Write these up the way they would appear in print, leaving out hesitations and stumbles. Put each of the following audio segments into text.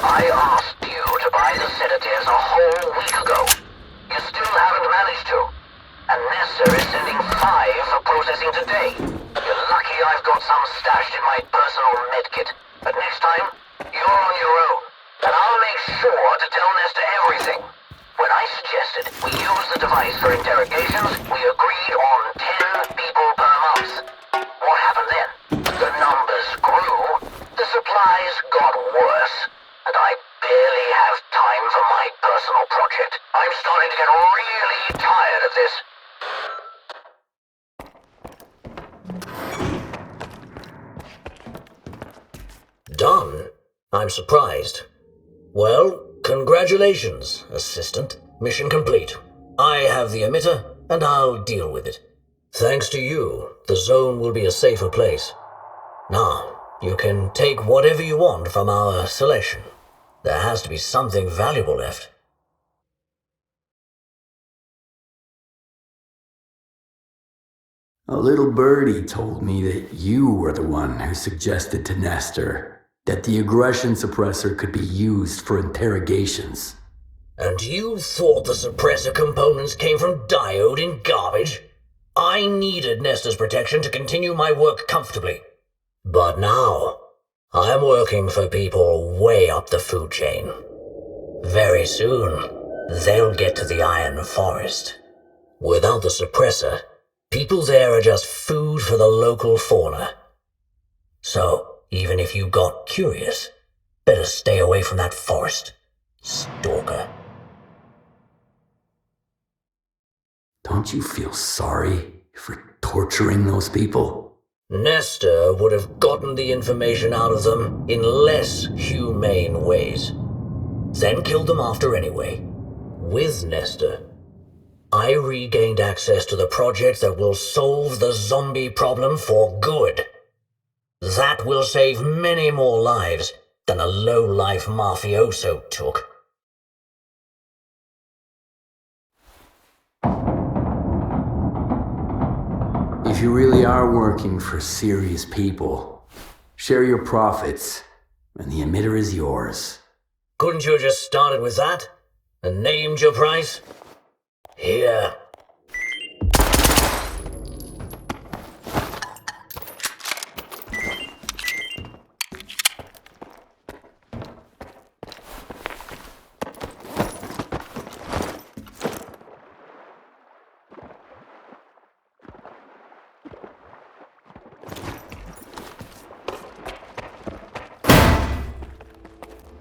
I asked you to buy the sedatives a whole week ago. You still haven't managed to. And Nessa is sending 5 for processing today. You're lucky I've got some stashed in my personal medkit. But next time, you're on your own. And I'll make sure to tell Nesta everything. When I suggested we use the device for interrogations, we agreed on 10 people per month. What happened then? The numbers grew. The supplies got worse. And I barely have time for my personal project. I'm starting to get really tired of this. Done? I'm surprised. Well, congratulations, Assistant. Mission complete. I have the emitter, and I'll deal with it. Thanks to you, the zone will be a safer place. Now, you can take whatever you want from our selection. There has to be something valuable left. A little birdie told me that you were the one who suggested to Nestor that the aggression suppressor could be used for interrogations. And you thought the suppressor components came from diode in garbage? I needed Nestor's protection to continue my work comfortably. But now, I'm working for people way up the food chain. Very soon, they'll get to the Iron Forest. Without the suppressor, people there are just food for the local fauna. So, even if you got curious, better stay away from that forest, stalker. Don't you feel sorry for torturing those people? Nestor would have gotten the information out of them in less humane ways. Then killed them after anyway. With Nestor, I regained access to the project that will solve the zombie problem for good. That will save many more lives than a low-life mafioso took. If you really are working for serious people, share your profits, and the emitter is yours. Couldn't you have just started with that? And named your price? Here.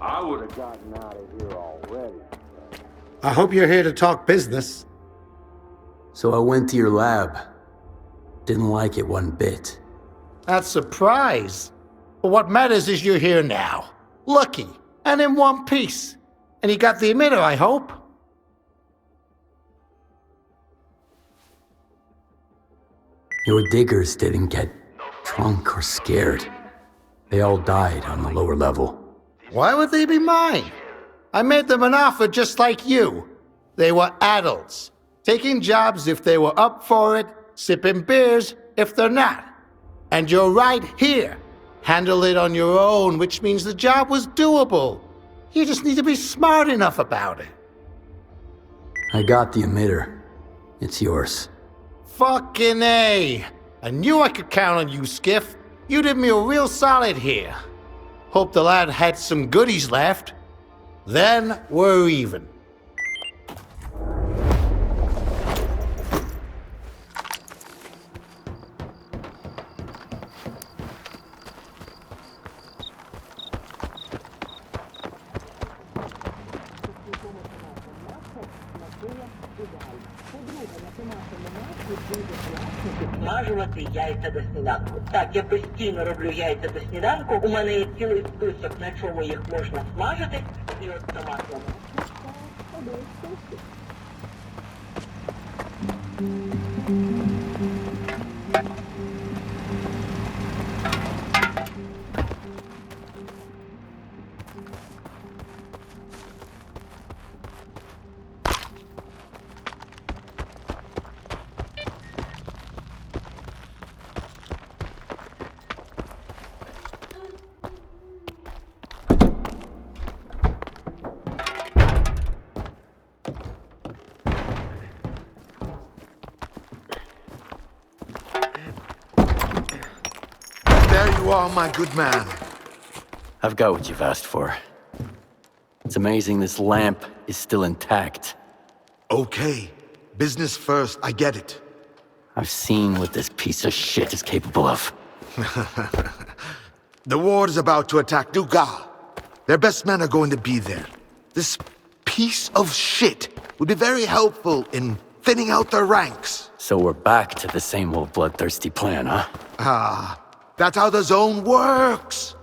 I would have gotten out of here already. I hope you're here to talk business. So I went to your lab. Didn't like it one bit. That's a surprise. But what matters is you're here now. Lucky, and in one piece. And you got the emitter, I hope? Your diggers didn't get drunk or scared. They all died on the lower level. Why would they be mine? I made them an offer just like you. They were adults, taking jobs if they were up for it, sipping beers if they're not. And you're right here. Handle it on your own, which means the job was doable. You just need to be smart enough about it. I got the emitter. It's yours. Fucking A! I knew I could count on you, Skiff. You did me a real solid here. Hope the lad had some goodies left. Then we're even. Смажувати яйця до сніданку. Так, я постійно роблю яйця до сніданку. У мене є цілий список, на чому їх можна смажити. І от томатна There you are, my good man. I've got what you've asked for. It's amazing this lamp is still intact. Okay. Business first, I get it. I've seen what this piece of shit is capable of. The ward is about to attack Dugas. Their best men are going to be there. This piece of shit would be very helpful in thinning out their ranks. So we're back to the same old bloodthirsty plan, huh? That's how the zone works.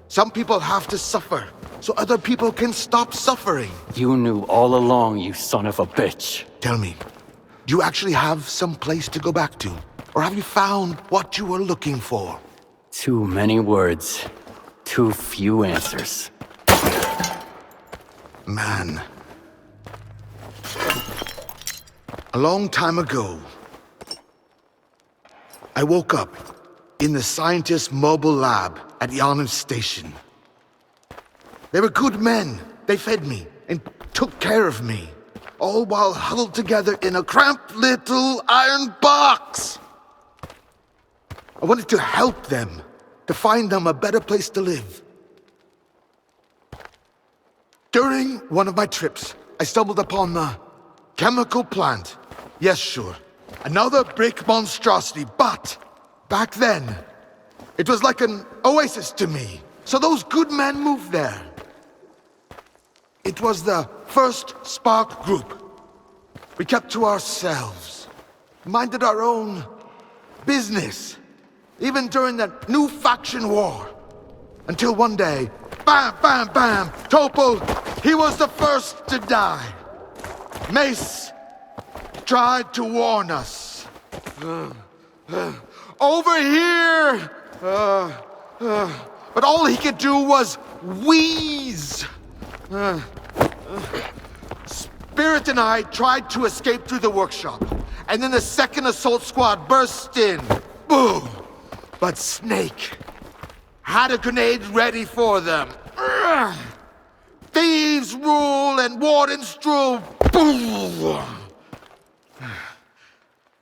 Some people have to suffer, so other people can stop suffering. You knew all along, you son of a bitch. Tell me, do you actually have some place to go back to? Or have you found what you were looking for? Too many words, too few answers. Man. A long time ago, I woke up in the scientist's mobile lab at Yonam Station. They were good men. They fed me and took care of me, all while huddled together in a cramped little iron box. I wanted to help them, to find them a better place to live. During one of my trips, I stumbled upon the chemical plant. Yes, sure. Another brick monstrosity, but back then, it was like an oasis to me. So those good men moved there. It was the first Spark group. We kept to ourselves, minded our own business, even during the new faction war. Until one day, bam, bam, bam, Topol, he was the first to die. Mace tried to warn us. Over here! But all he could do was wheeze. Spirit and I tried to escape through the workshop, and then the second assault squad burst in. Boom! But Snake had a grenade ready for them. Thieves rule and wardens rule. Boom!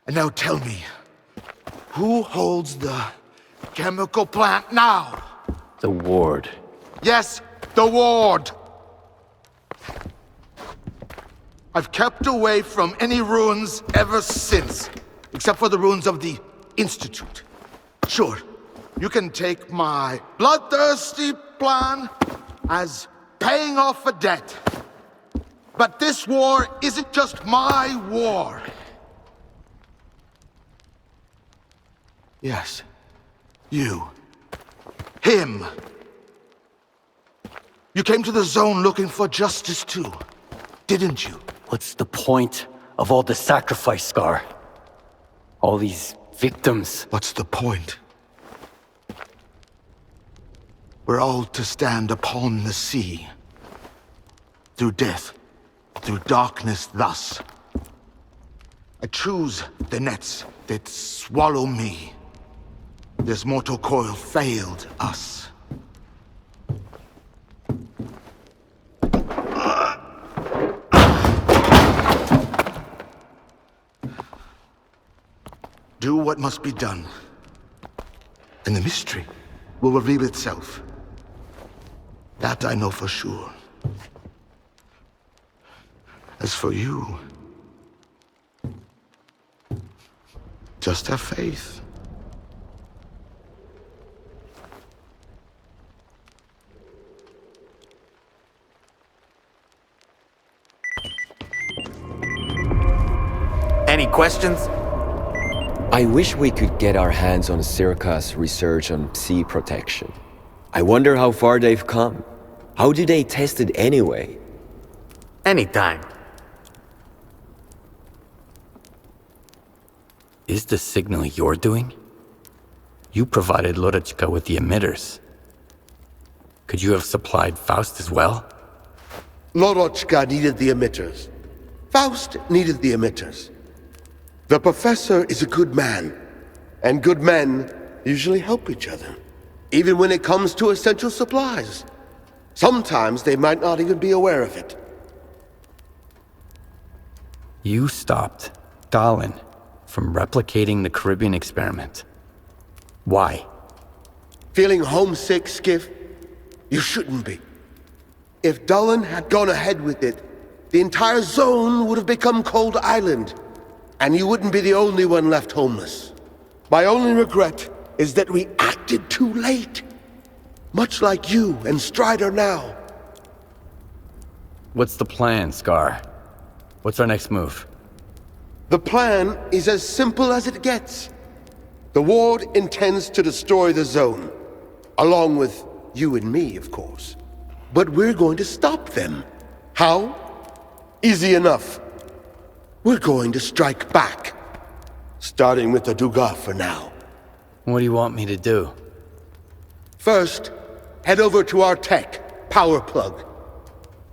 And now tell me, who holds the chemical plant now? The ward. Yes, the ward. I've kept away from any ruins ever since, except for the ruins of the Institute. Sure, you can take my bloodthirsty plan as paying off a debt. But this war isn't just my war. Yes, you. Him. You came to the zone looking for justice too, didn't you? What's the point of all the sacrifice, Scar? All these victims. What's the point? We're all to stand upon the sea. Through death, through darkness thus. I choose the nets that swallow me. This mortal coil failed us. Do what must be done. And the mystery will reveal itself. That I know for sure. As for you, just have faith. Any questions? I wish we could get our hands on S.T.A.L.K.E.R's research on sea protection. I wonder how far they've come. How do they test it anyway? Anytime. Is the signal you're doing? You provided Lodechka with the emitters. Could you have supplied Faust as well? Lodechka needed the emitters. Faust needed the emitters. The professor is a good man, and good men usually help each other, even when it comes to essential supplies. Sometimes they might not even be aware of it. You stopped Dallin from replicating the Caribbean experiment. Why? Feeling homesick, Skiff? You shouldn't be. If Dallin had gone ahead with it, the entire zone would have become Cold Island, and you wouldn't be the only one left homeless. My only regret is that we acted too late. Much like you and Strider now. What's the plan, Scar? What's our next move? The plan is as simple as it gets. The Ward intends to destroy the zone, along with you and me, of course. But we're going to stop them. How? Easy enough. We're going to strike back. Starting with the Dugas for now. What do you want me to do? First, head over to our tech, Power Plug.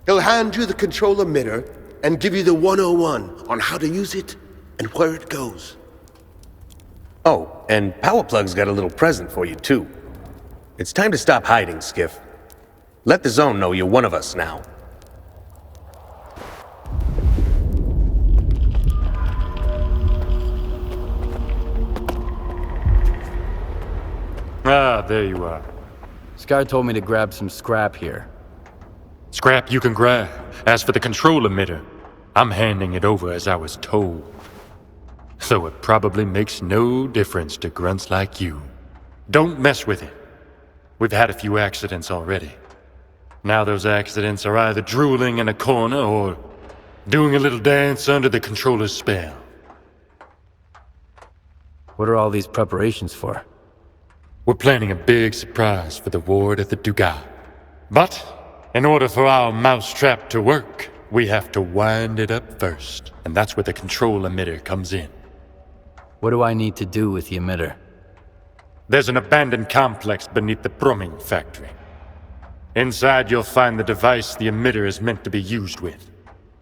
He'll hand you the control emitter and give you the 101 on how to use it and where it goes. Oh, and Power Plug's got a little present for you, too. It's time to stop hiding, Skiff. Let the zone know you're one of us now. Ah, there you are. Scar told me to grab some scrap here. Scrap you can grab. As for the control emitter, I'm handing it over as I was told. So it probably makes no difference to grunts like you. Don't mess with it. We've had a few accidents already. Now those accidents are either drooling in a corner or doing a little dance under the controller's spell. What are all these preparations for? We're planning a big surprise for the ward at the Dugas. But in order for our mousetrap to work, we have to wind it up first. And that's where the control emitter comes in. What do I need to do with the emitter? There's an abandoned complex beneath the Brumming factory. Inside you'll find the device the emitter is meant to be used with.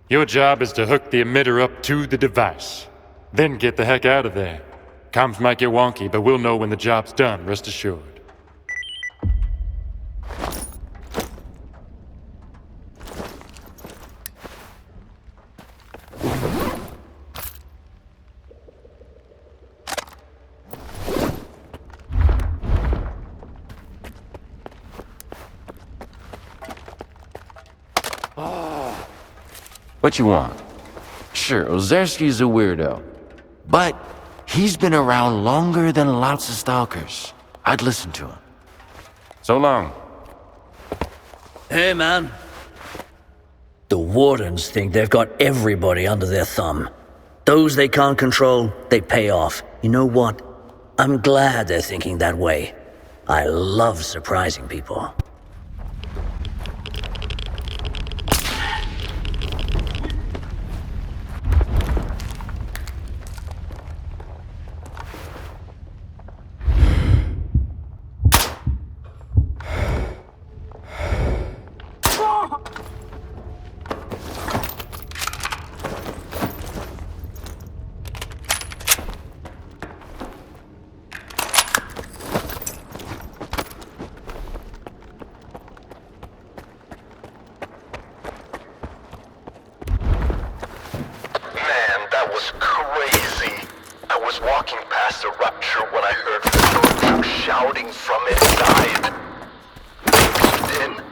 Your job is to hook the emitter up to the device. Then get the heck out of there. Comms might get wonky, but we'll know when the job's done, rest assured. What you want? Sure, Ozerski's a weirdo, but he's been around longer than lots of stalkers. I'd listen to him. So long. Hey, man. The Wardens think they've got everybody under their thumb. Those they can't control, they pay off. You know what? I'm glad they're thinking that way. I love surprising people. was walking past the rupture when I heard Fedor shouting from inside. In,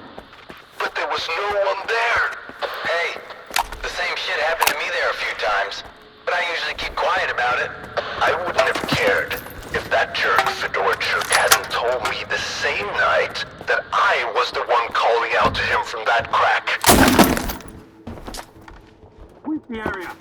but there was no one there. Hey, the same shit happened to me there a few times, but I usually keep quiet about it. I wouldn't have cared if that jerk Fedorchuk hadn't told me the same night that I was the one calling out to him from that crack. Sweep the area.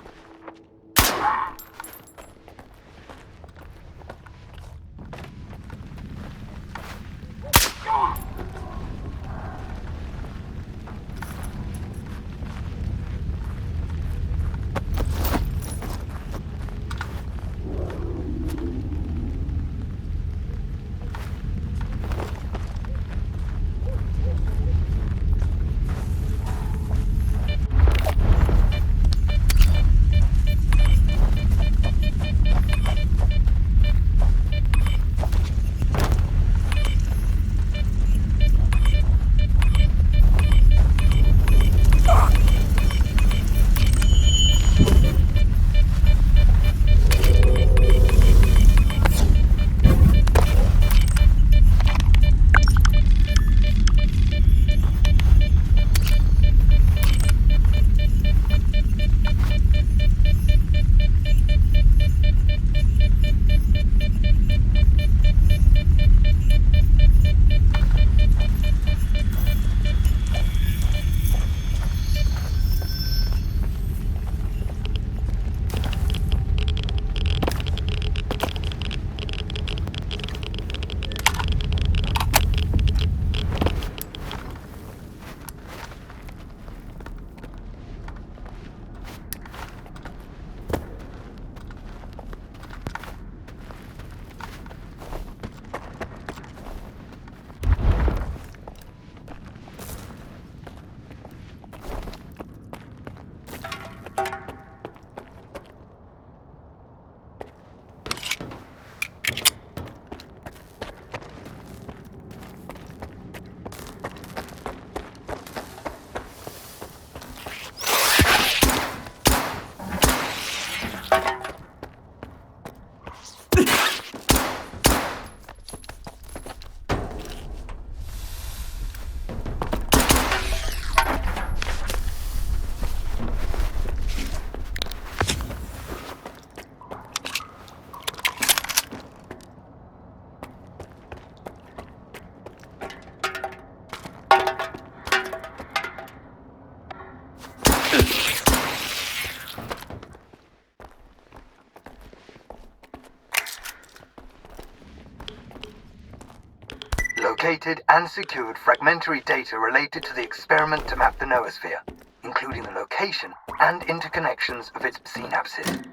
Located and secured fragmentary data related to the experiment to map the noosphere, including the location and interconnections of its synapses.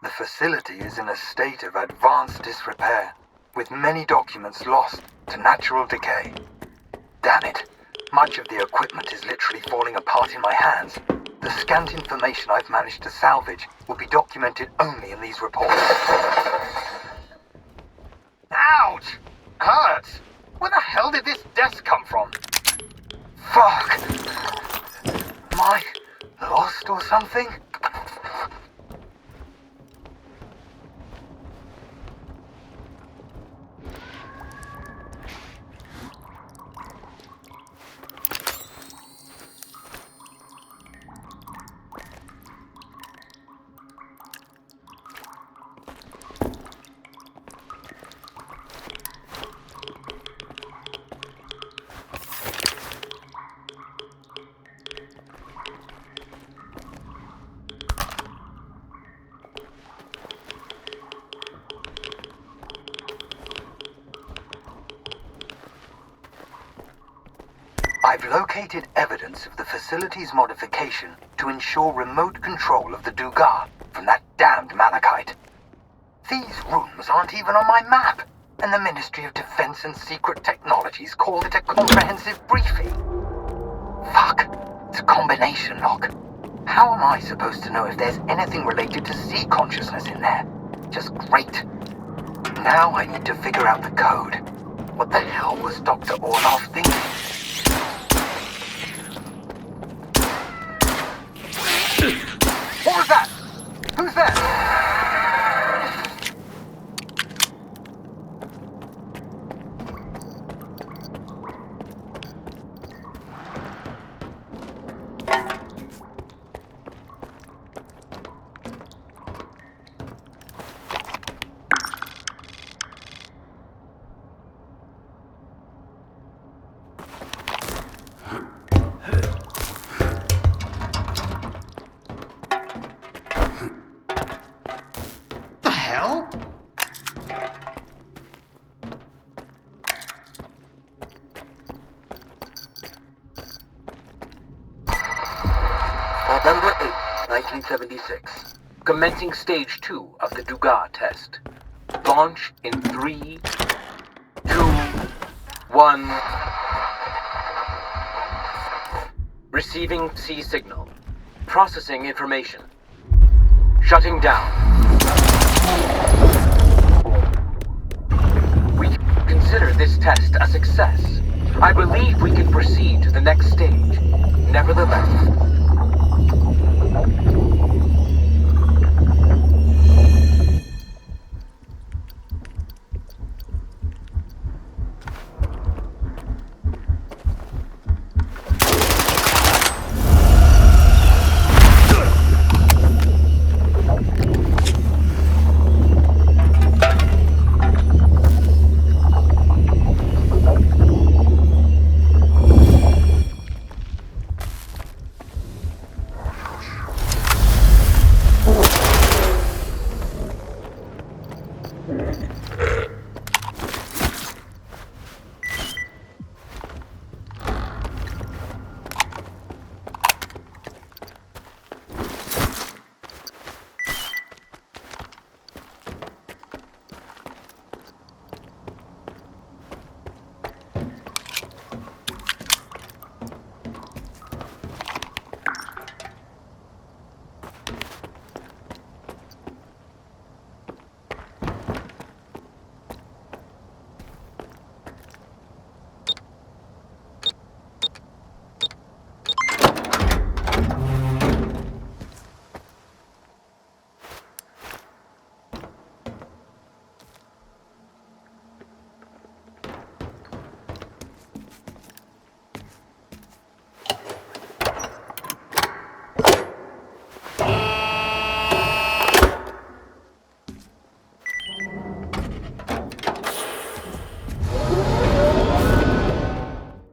The facility is in a state of advanced disrepair, with many documents lost to natural decay. Damn it, much of the equipment is literally falling apart in my hands. The scant information I've managed to salvage will be documented only in these reports. Ouch! Hurts! Where the hell did this desk come from? Fuck! Am I lost or something? I've located evidence of the facility's modification to ensure remote control of the Dugar from that damned Malachite. These rooms aren't even on my map, and the Ministry of Defense and Secret Technologies called it a comprehensive briefing. Fuck, it's a combination lock. How am I supposed to know if there's anything related to sea consciousness in there? Just great. Now I need to figure out the code. What the hell was Dr. Orlov thinking? What was that? Who's there? November 8th, 1976. Commencing Stage 2 of the Dugas test. Launch in 3, 2, 1. Receiving C signal. Processing information. Shutting down. We consider this test a success. I believe we can proceed to the next stage. Nevertheless,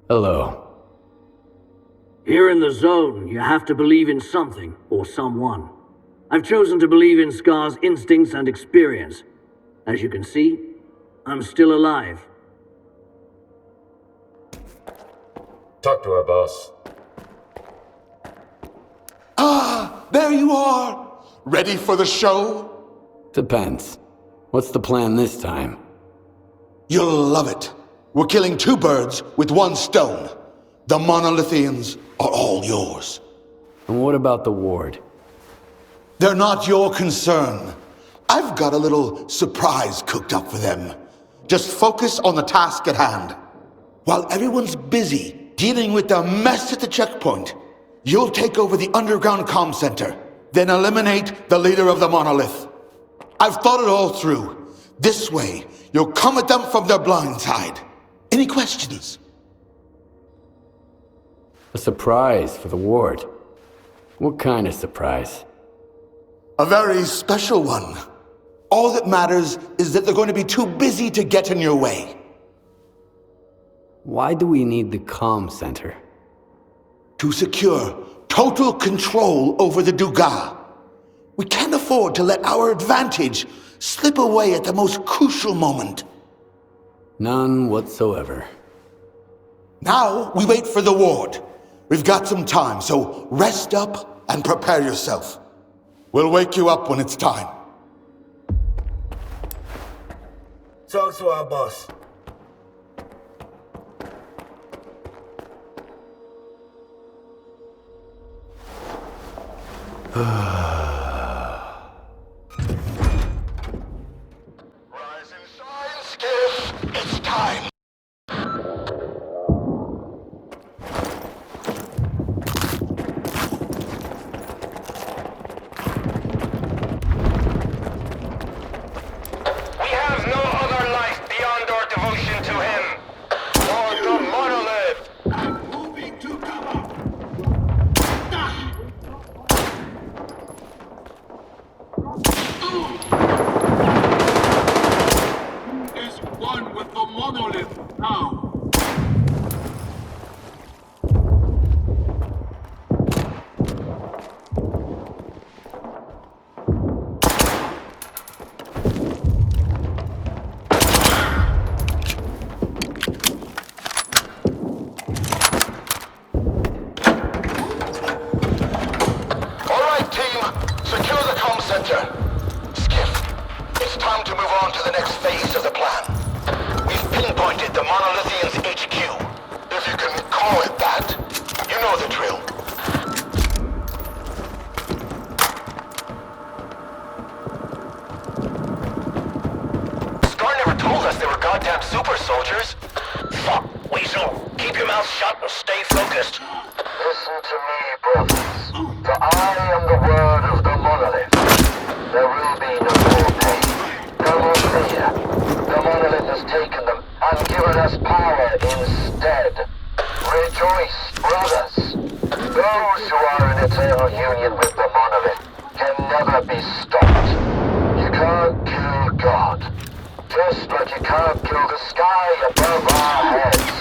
Hello. Here in the zone, you have to believe in something or someone. I've chosen to believe in S.T.A.L.K.E.R's instincts and experience. As you can see, I'm still alive. Talk to our boss. Ah, there you are! Ready for the show? Depends. What's the plan this time? You'll love it. We're killing two birds with one stone. The monolithians are all yours. And what about the ward? They're not your concern. I've got a little surprise cooked up for them. Just focus on the task at hand. While everyone's busy dealing with the mess at the checkpoint, you'll take over the underground comm center, then eliminate the leader of the monolith. I've thought it all through. This way, you'll come at them from their blind side. Any questions? A surprise for the ward. What kind of surprise? A very special one. All that matters is that they're going to be too busy to get in your way. Why do we need the comm center? To secure total control over the Dugas. We can't afford to let our advantage slip away at the most crucial moment. None whatsoever. Now we wait for the ward. We've got some time, so rest up and prepare yourself. We'll wake you up when it's time. Talk to our boss. Rise and shine, Skiff. It's time. We have no other life beyond our devotion to him. For the monolith. I'm moving to cover. Is one with the monolith. told us they were goddamn super soldiers. Fuck, Weasel. Keep your mouth shut and stay focused. Listen to me, brothers. For I am the word of the monolith. There will be no more pain. No more fear. The monolith has taken them and given us power instead. Rejoice, brothers. Those who are in eternal union with the monolith can never be stopped. You can't kill God. Just like you can't kill the sky above our heads.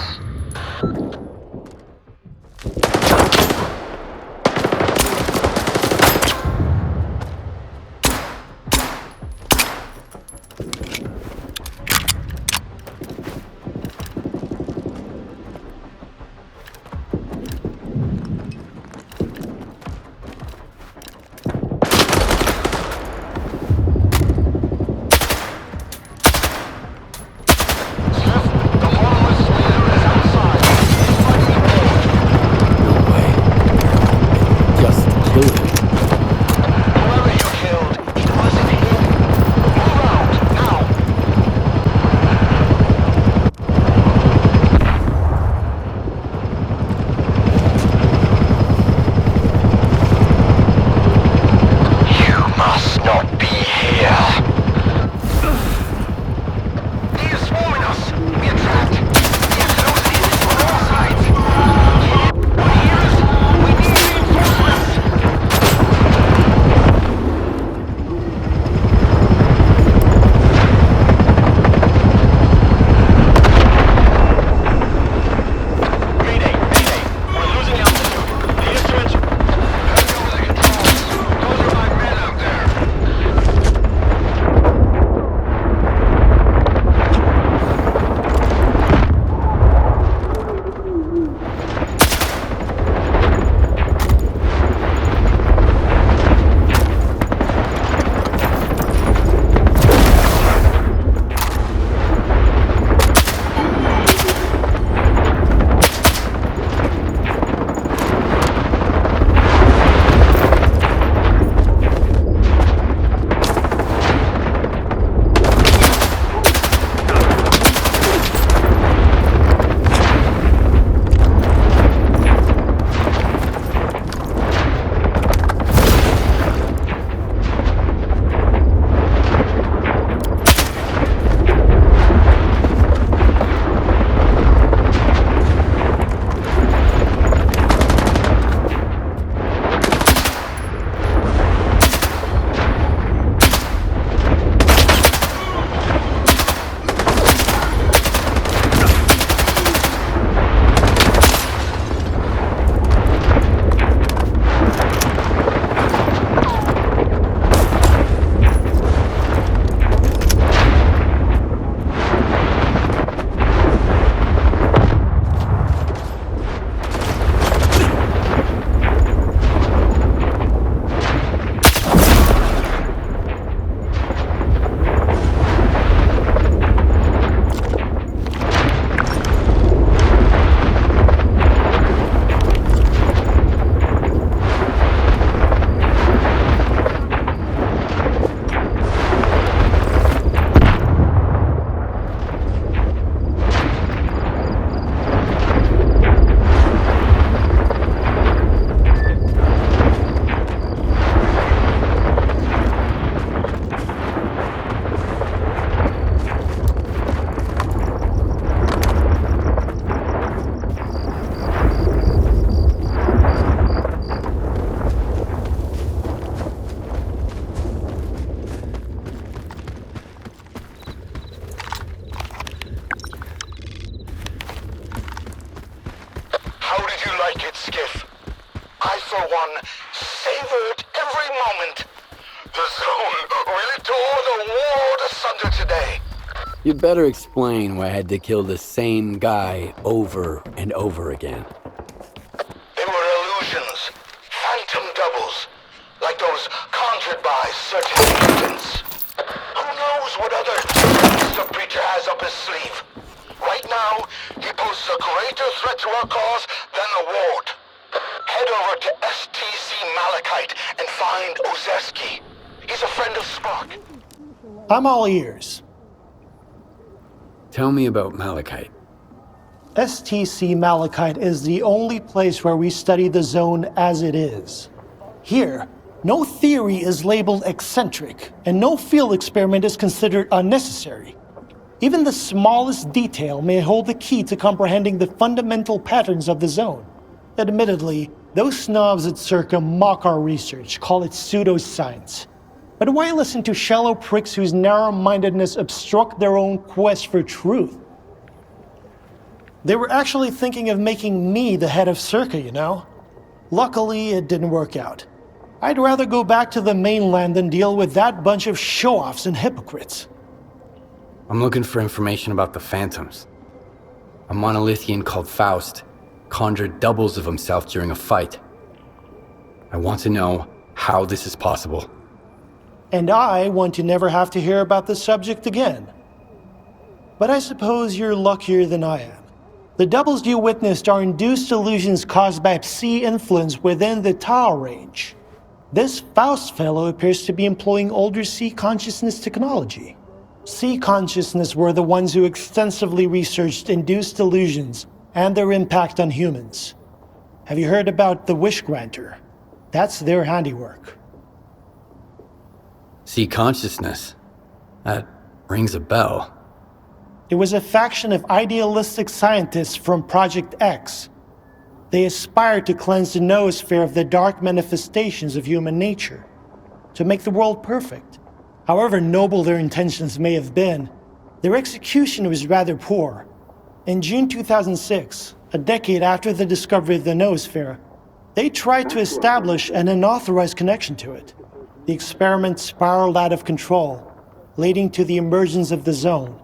for one, savored every moment. The zone really tore the world asunder today. You'd better explain why I had to kill the same guy over and over again. They were illusions, phantom doubles, like those conjured by certain mutants. Who knows what other tricks the preacher has up his sleeve? Right now, he poses a greater threat to our cause than the Ward. Head over to S.T.A.L.K.E.R and find Ozerski. He's a friend of Spock. I'm all ears. Tell me about Malachite. STC Malachite is the only place where we study the zone as it is. Here, no theory is labeled eccentric, and no field experiment is considered unnecessary. Even the smallest detail may hold the key to comprehending the fundamental patterns of the zone. Admittedly, those snobs at Circa mock our research, call it pseudoscience. But why listen to shallow pricks whose narrow-mindedness obstruct their own quest for truth? They were actually thinking of making me the head of Circa, you know? Luckily, it didn't work out. I'd rather go back to the mainland than deal with that bunch of show-offs and hypocrites. I'm looking for information about the Phantoms. A monolithian called Faust conjured doubles of himself during a fight. I want to know how this is possible. And I want to never have to hear about the subject again. But I suppose you're luckier than I am. The doubles you witnessed are induced illusions caused by psi influence within the Tau range. This Faust fellow appears to be employing older psi consciousness technology. Psi consciousness were the ones who extensively researched induced illusions and their impact on humans. Have you heard about the Wish Granter? That's their handiwork. See consciousness. That rings a bell. It was a faction of idealistic scientists from Project X. They aspired to cleanse the noosphere of the dark manifestations of human nature, to make the world perfect. However noble their intentions may have been, their execution was rather poor. In June 2006, a decade after the discovery of the noosphere, they tried to establish an unauthorized connection to it. The experiment spiraled out of control, leading to the emergence of the zone.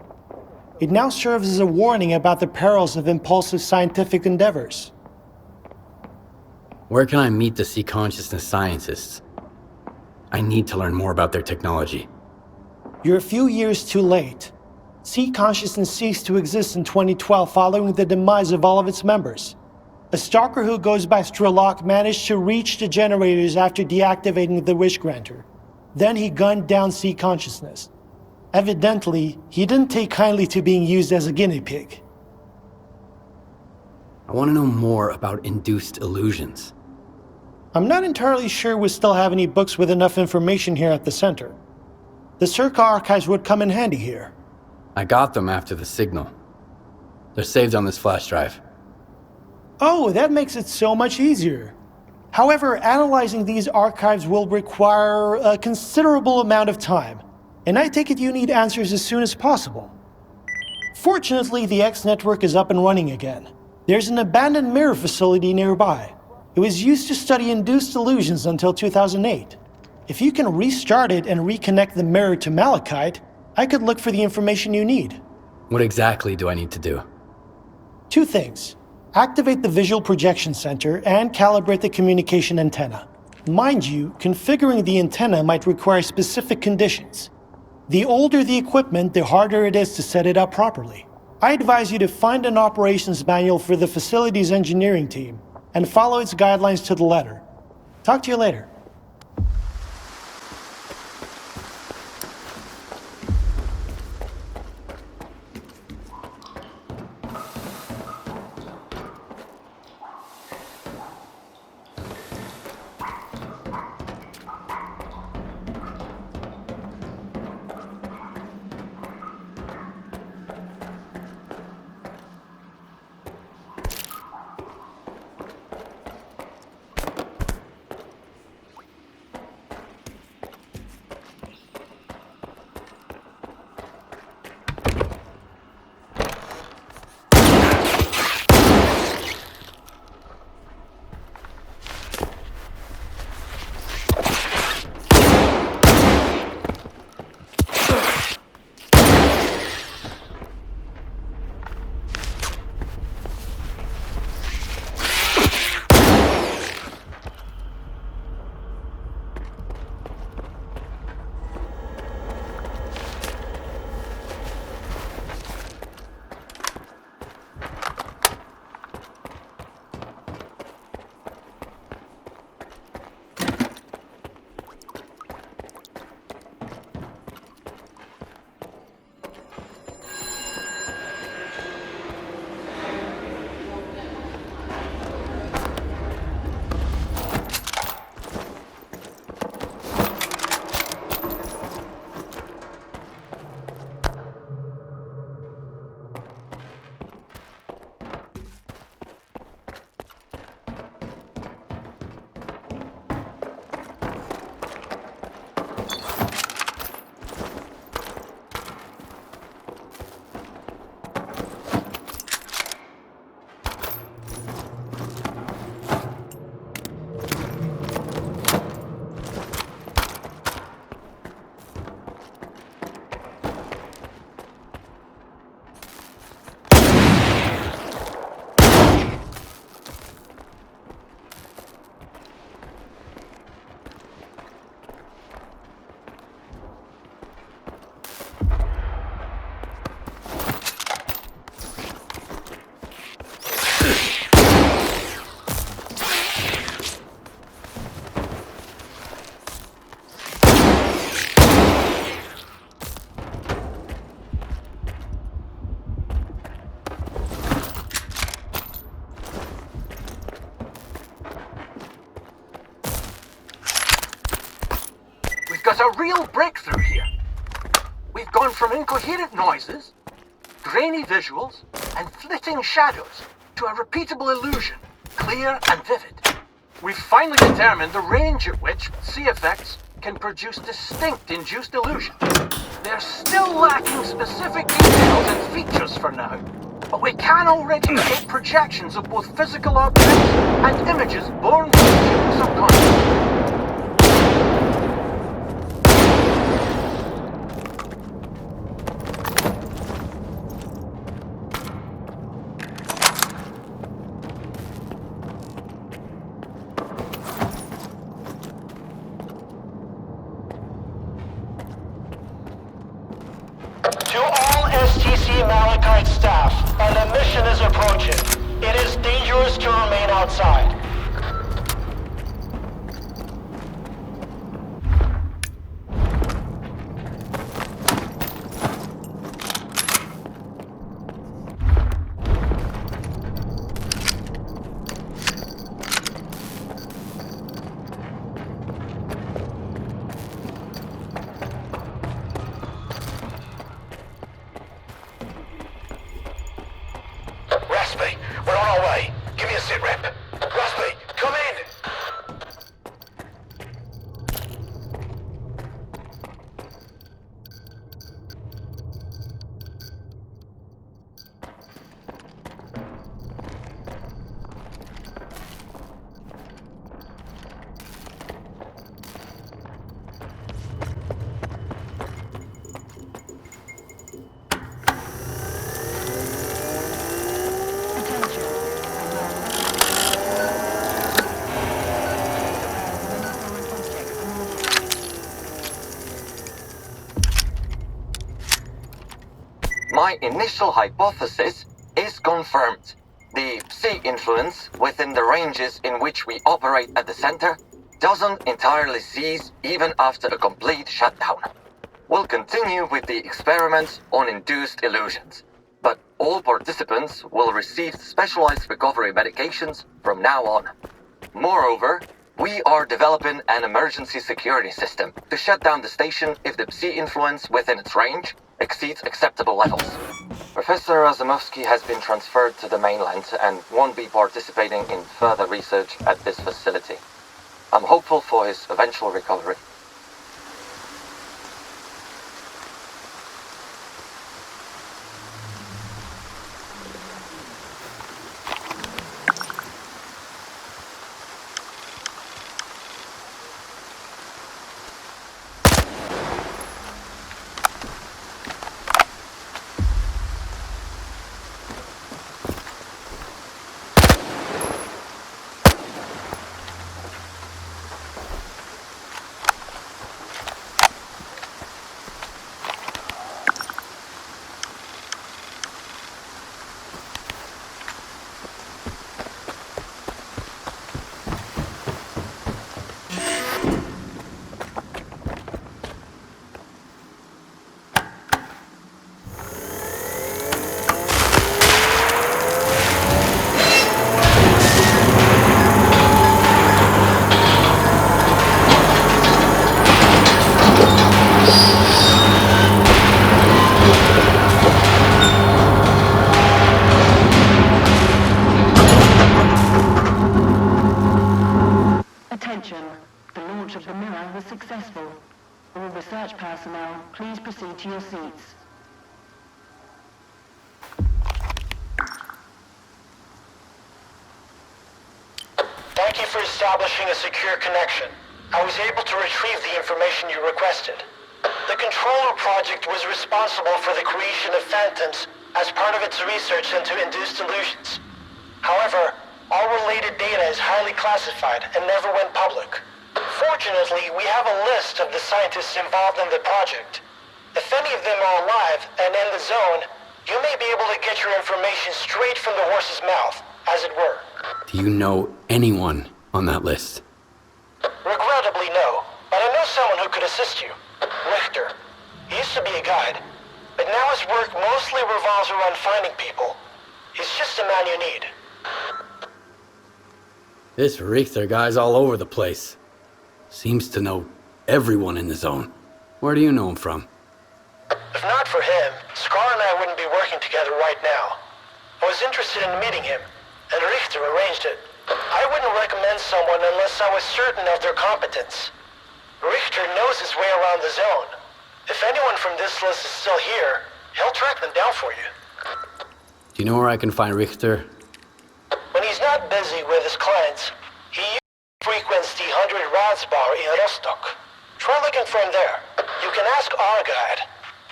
It now serves as a warning about the perils of impulsive scientific endeavors. Where can I meet the Sea Consciousness scientists? I need to learn more about their technology. You're a few years too late. Sea Consciousness ceased to exist in 2012 following the demise of all of its members. A stalker who goes by S.T.A.L.K.E.R managed to reach the generators after deactivating the Wish Granter. Then he gunned down Sea Consciousness. Evidently, he didn't take kindly to being used as a guinea pig. I want to know more about induced illusions. I'm not entirely sure we still have any books with enough information here at the center. The Circa archives would come in handy here. I got them after the signal. They're saved on this flash drive. Oh, that makes it so much easier. However, analyzing these archives will require a considerable amount of time, and I take it you need answers as soon as possible. Fortunately, the X network is up and running again. There's an abandoned mirror facility nearby. It was used to study induced illusions until 2008. If you can restart it and reconnect the mirror to Malachite, I could look for the information you need. What exactly do I need to do? 2 things. Activate the visual projection center and calibrate the communication antenna. Mind you, configuring the antenna might require specific conditions. The older the equipment, the harder it is to set it up properly. I advise you to find an operations manual for the facility's engineering team and follow its guidelines to the letter. Talk to you later. got a real breakthrough here. We've gone from incoherent noises, grainy visuals, and flitting shadows to a repeatable illusion, clear and vivid. We've finally determined the range at which C effects can produce distinct induced illusions. They're still lacking specific details and features for now, but we can already create projections of both physical objects and images born from the human subconscious. To all S.T.A.L.K.E.R staff, an emission is approaching. It is dangerous to remain outside. Raspy, we're on our way. Give me a sit rep. Raspy, come in! My initial hypothesis is confirmed. The Psi influence within the ranges in which we operate at the center doesn't entirely cease even after a complete shutdown. We'll continue with the experiments on induced illusions, but all participants will receive specialized recovery medications from now on. Moreover, we are developing an emergency security system to shut down the station if the Psi influence within its range exceeds acceptable levels. Professor Razumovsky has been transferred to the mainland and won't be participating in further research at this facility. I'm hopeful for his eventual recovery. Attention, the launch of the mirror was successful. All research personnel, please proceed to your seats. Thank you for establishing a secure connection. I was able to retrieve the information you requested. The Controller Project was responsible for the creation of phantoms as part of its research into induced illusions. However, all related data is highly classified and never went public. Fortunately, we have a list of the scientists involved in the project. If any of them are alive and in the zone, you may be able to get your information straight from the horse's mouth, as it were. Do you know anyone on that list? Regrettably, no. But I know someone who could assist you. Richter. He used to be a guide, but now his work mostly revolves around finding people. He's just the man you need. This Richter guy's all over the place. Seems to know Everyone in the zone. Where do you know him from? If not for him, Scar and I wouldn't be working together right now. I was interested in meeting him, and Richter arranged it. I wouldn't recommend someone unless I was certain of their competence. Richter knows his way around the zone. If anyone from this list is still here, he'll track them down for you. Do you know where I can find Richter? When he's not busy with his clients, he frequents the 100 Rods bar in Rostock. Try looking from there. You can ask our guide.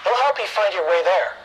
He'll help you find your way there.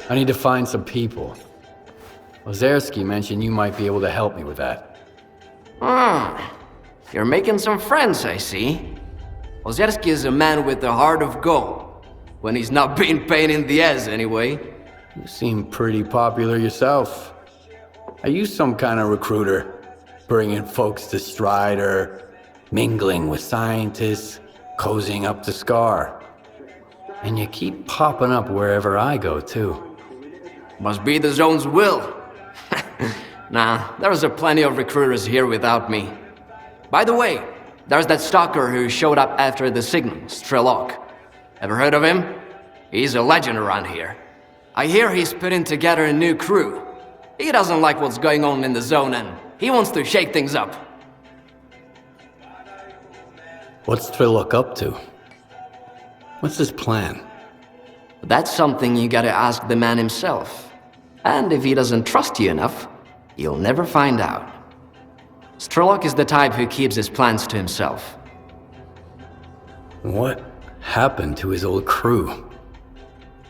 I need to find some people. S.T.A.L.K.E.R mentioned you might be able to help me with that. You're making some friends, I see. S.T.A.L.K.E.R is a man with a heart of gold. When he's not being pain in the ass, anyway. You seem pretty popular yourself. Are you some kind of recruiter? Bringing folks to Strider, mingling with scientists, cozying up to S.T.A.L.K.E.R. And you keep popping up wherever I go, too. Must be the Zone's will. Nah, there's a plenty of recruiters here without me. By the way, there's that stalker who showed up after the signal, S.T.A.L.K.E.R. Ever heard of him? He's a legend around here. I hear he's putting together a new crew. He doesn't like what's going on in the Zone and he wants to shake things up. What's S.T.A.L.K.E.R up to? What's his plan? That's something you gotta ask the man himself. And if he doesn't trust you enough, you'll never find out. S.T.A.L.K.E.R is the type who keeps his plans to himself. What happened to his old crew?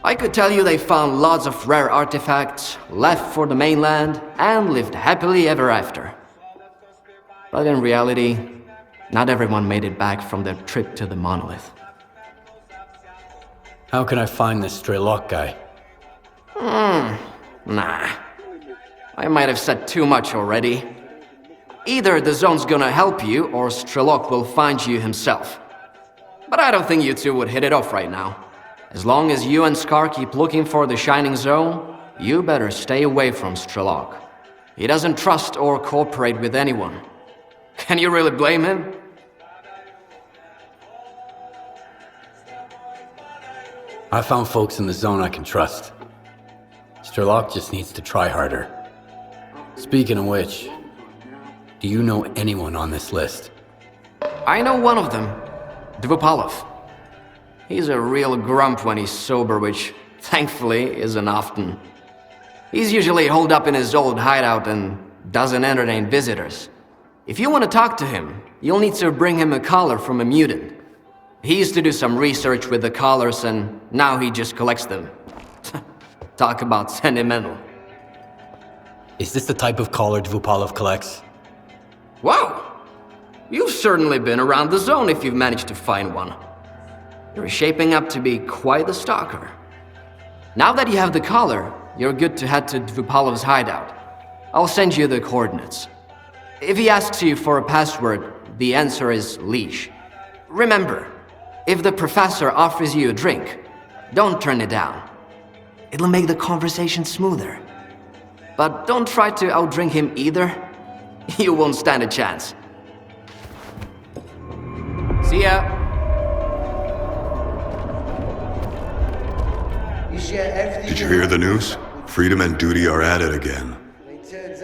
I could tell you they found lots of rare artifacts, left for the mainland, and lived happily ever after. But in reality, not everyone made it back from their trip to the monolith. How can I find this S.T.A.L.K.E.R guy? Nah. I might have said too much already. Either the Zone's gonna help you, or S.T.A.L.K.E.R will find you himself. But I don't think you two would hit it off right now. As long as you and S.T.A.L.K.E.R keep looking for the Shining Zone, you better stay away from S.T.A.L.K.E.R. He doesn't trust or cooperate with anyone. Can you really blame him? I found folks in the Zone I can trust. S.T.A.L.K.E.R just needs to try harder. Speaking of which, do you know anyone on this list? I know one of them, Dvupalov. He's a real grump when he's sober, which, thankfully, isn't often. He's usually holed up in his old hideout and doesn't entertain visitors. If you want to talk to him, you'll need to bring him a collar from a mutant. He used to do some research with the collars and now he just collects them. Talk about sentimental. Is this the type of collar Dvupalov collects? Wow! You've certainly been around the Zone if you've managed to find one. You're shaping up to be quite the stalker. Now that you have the collar, you're good to head to Dvupalov's hideout. I'll send you the coordinates. If he asks you for a password, the answer is leash. Remember, if the professor offers you a drink, don't turn it down. It'll make the conversation smoother. But don't try to outdrink him either. You won't stand a chance. See ya! Did you hear the news? Freedom and Duty are at it again.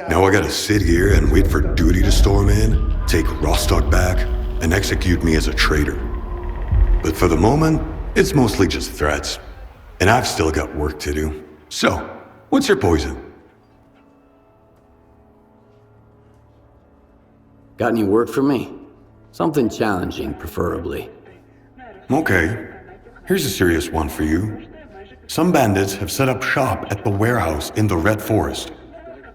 Now I gotta sit here and wait for Duty to storm in, take Rostock back, and execute me as a traitor. But for the moment, it's mostly just threats. And I've still got work to do. So, what's your poison? Got any work for me? Something challenging, preferably. Okay. Here's a serious one for you. Some bandits have set up shop at the warehouse in the Red Forest.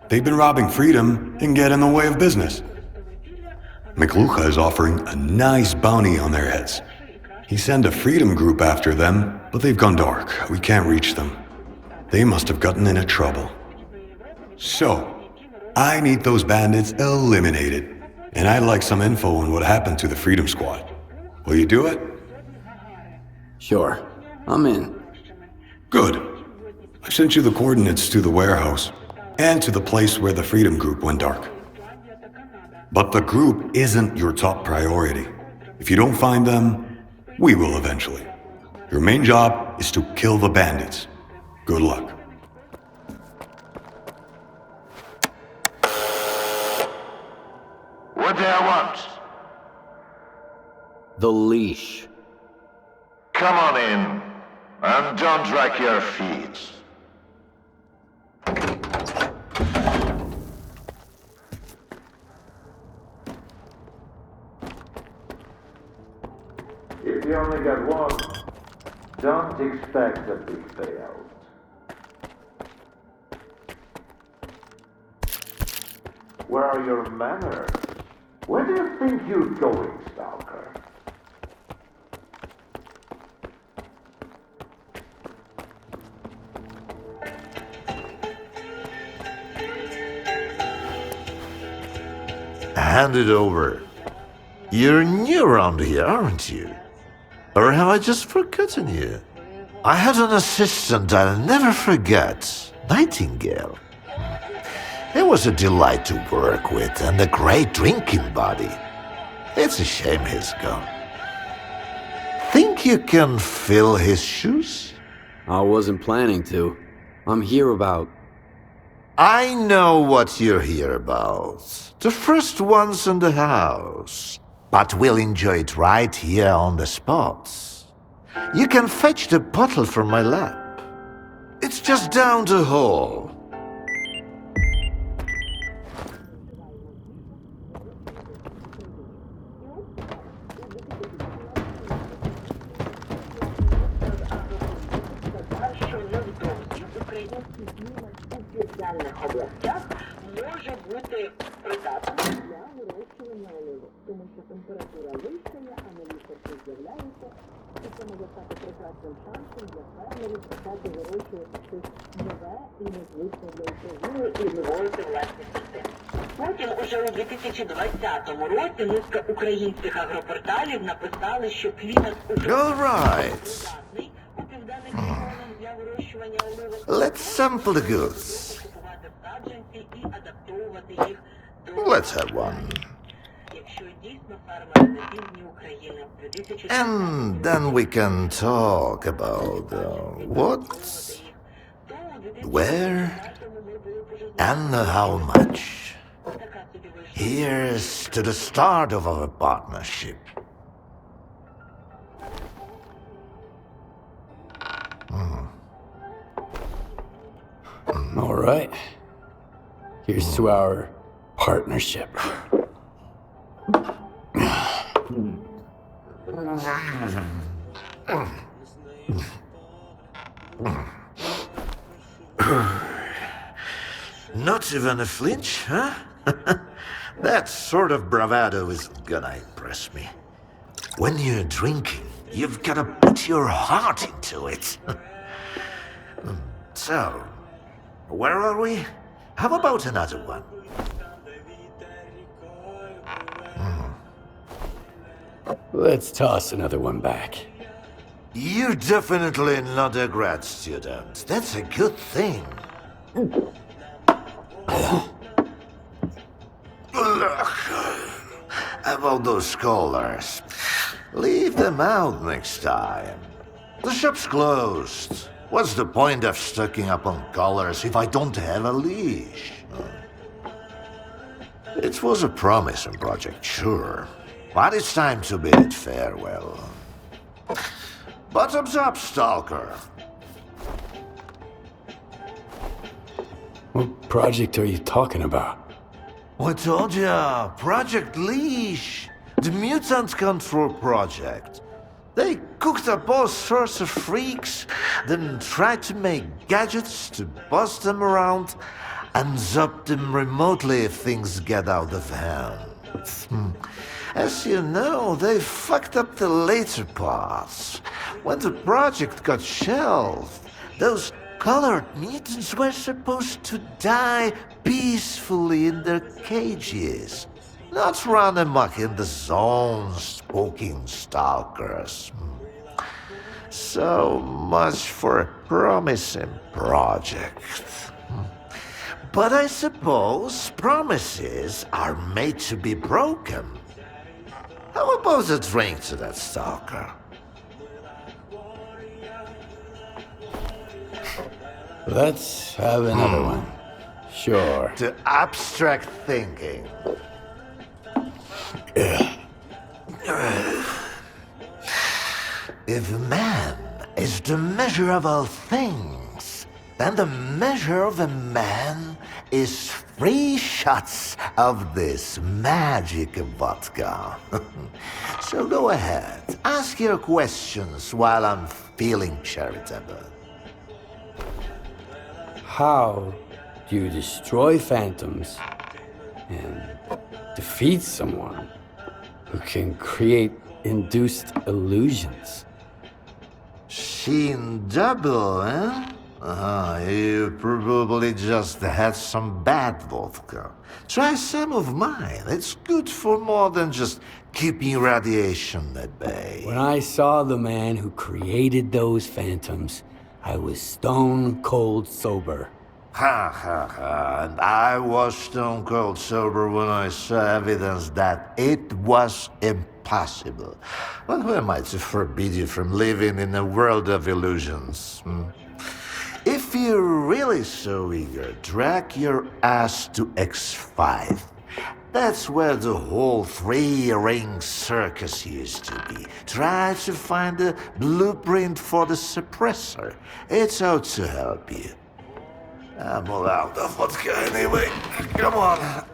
They've been robbing Freedom and get in the way of business. McLucha is offering a nice bounty on their heads. He sent a Freedom group after them, but they've gone dark. We can't reach them. They must have gotten into trouble. So, I need those bandits eliminated, and I'd like some info on what happened to the Freedom Squad. Will you do it? Sure. I'm in. Good. I sent you the coordinates to the warehouse, and to the place where the Freedom Group went dark. But the group isn't your top priority. If you don't find them, we will eventually. Your main job is to kill the bandits. Good luck. What do I want? The leash. Come on in, and don't drag your feet. If you only got one, don't expect a big payout. Where are your manners? Where do you think you're going, Stalker? Hand it over. You're new around here, aren't you? Or have I just forgotten you? I had an assistant I'll never forget, Nightingale. He was a delight to work with and a great drinking buddy. It's a shame he's gone. Think you can fill his shoes? I wasn't planning to. I'm here about... I know what you're here about. The first ones in the house. But we'll enjoy it right here on the spot. You can fetch the bottle from my lab. It's just down the hall. областях може бути придатним для вирощування оливу, тому що температура вищає, а нові сорти з'являються, і це може стати прекрасним шансом для фермерів почати вирощувати щось нове і незвичне для України і виводити власні сорти. Потім уже у 2020 році низка українських агропорталів написали, що клімат України у південних регіонах для вирощування оливи. Let's sample the goods. Let's have one. And then we can talk about what, where, and how much. Here's to the start of our partnership. All right. Here's to our partnership. Not even a flinch, huh? That sort of bravado isn't gonna impress me. When you're drinking, you've gotta put your heart into it. So, where are we? How about another one? Let's toss another one back. You're definitely not a grad student. That's a good thing. About those scholars. Leave them out next time. The shop's closed. What's the point of stocking up on collars if I don't have a leash? It was a promising project, sure. But it's time to bid it farewell. Bottoms up, Stalker. What project are you talking about? I told ya, Project Leash. The mutant control project. They cooked up all sorts of freaks, then tried to make gadgets to bust them around and zap them remotely if things get out of hand. As you know, they fucked up the later parts. When the project got shelved, those colored mutants were supposed to die peacefully in their cages. Not run amok in the zones, poking stalkers. So much for a promising project. But I suppose promises are made to be broken. How about a drink to that stalker? Let's have another one. Sure. To abstract thinking. If man is the measure of all things, then the measure of a man is 3 shots of this magic vodka. So go ahead, ask your questions while I'm feeling charitable. How do you destroy phantoms and defeat someone who can create induced illusions. Seen double, eh? You probably just had some bad vodka. Try some of mine. It's good for more than just keeping radiation at bay. When I saw the man who created those phantoms, I was stone cold sober. Ha ha ha, and I was stone cold sober when I saw evidence that it was impossible. Well, who am I to forbid you from living in a world of illusions? If you're really so eager, drag your ass to X5. That's where the whole three-ring circus used to be. Try to find the blueprint for the suppressor. It's out to help you. I'm all out of vodka anyway. Come on.